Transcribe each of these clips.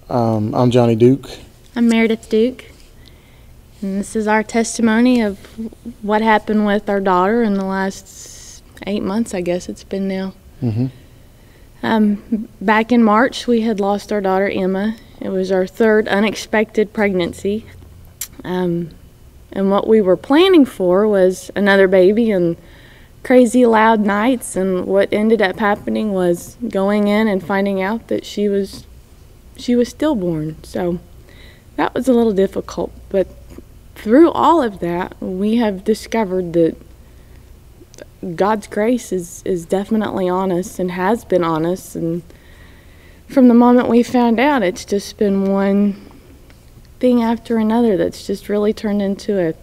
I'm Johnny Duke. I'm Meredith Duke, and this is our testimony of what happened with our daughter in the last 8 months, I guess it's been now. Back in March, we had lost our daughter Emma. It was our third unexpected pregnancy, and what we were planning for was another baby and crazy loud nights, and what ended up happening was going in and finding out that she was stillborn. So that was a little difficult, but through all of that, we have discovered that God's grace is definitely on us and has been on us, and from the moment we found out, it's just been one thing after another that's just really turned into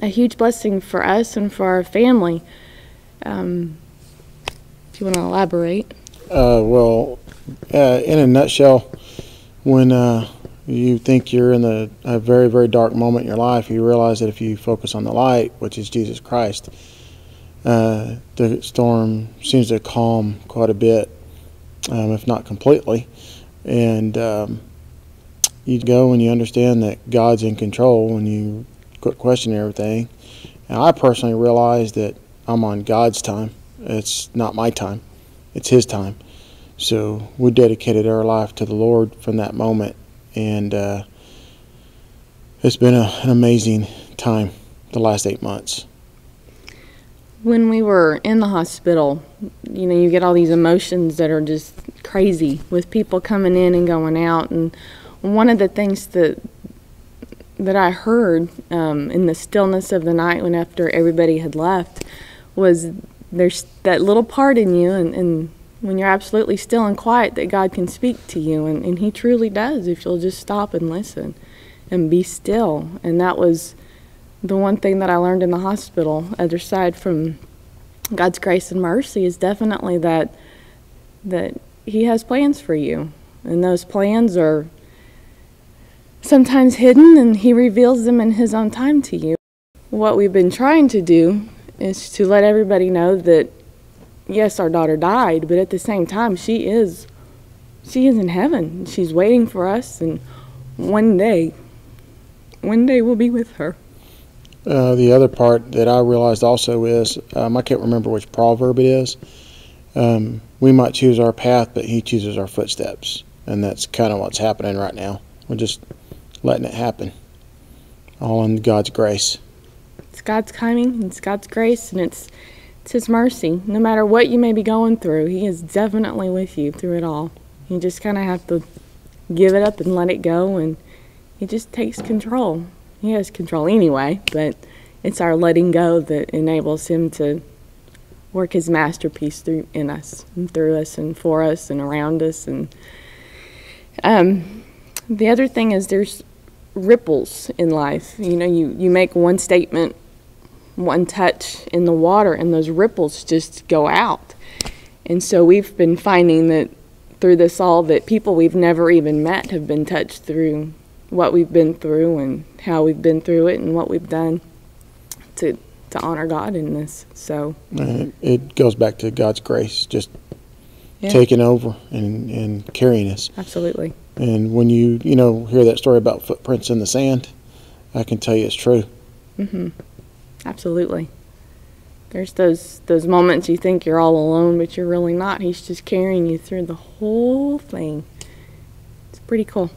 a huge blessing for us and for our family. If you want to elaborate. In a nutshell, when you think you're in a very, very dark moment in your life, you realize that if you focus on the light, which is Jesus Christ, the storm seems to calm quite a bit, if not completely. And you go and you understand that God's in control and you quit questioning everything. And I personally realized that I'm on God's time. It's not my time. It's His time. So we dedicated our life to the Lord from that moment. And it's been an amazing time the last 8 months. When we were in the hospital, you get all these emotions that are just crazy with people coming in and going out. And one of the things that I heard in the stillness of the night when after everybody had left was there's that little part in you, and when you're absolutely still and quiet, that God can speak to you, and He truly does if you'll just stop and listen and be still. And that was the one thing that I learned in the hospital, other side from God's grace and mercy, is definitely that He has plans for you, and those plans are sometimes hidden, and He reveals them in His own time to you. What we've been trying to do is to let everybody know that yes, our daughter died, but at the same time, she is in heaven. She's waiting for us, and one day we'll be with her. The other part that I realized also is, I can't remember which proverb it is. We might choose our path, but He chooses our footsteps. And that's kind of what's happening right now. We're just letting it happen, all in God's grace. It's God's timing, it's God's grace, and it's His mercy. No matter what you may be going through, He is definitely with you through it all. You just kind of have to give it up and let it go, and He just takes control. He has control anyway, but it's our letting go that enables Him to work His masterpiece in us, and through us, and for us, and around us. And the other thing is there's ripples in life. You make one statement, one touch in the water, and those ripples just go out. And so we've been finding that through this all, that people we've never even met have been touched through what we've been through and how we've been through it and what we've done to honor God in this. So it goes back to God's grace, just taking over and carrying us. Absolutely. And when you hear that story about footprints in the sand, I can tell you it's true. Absolutely. There's those moments you think you're all alone, but you're really not. He's just carrying you through the whole thing. It's pretty cool.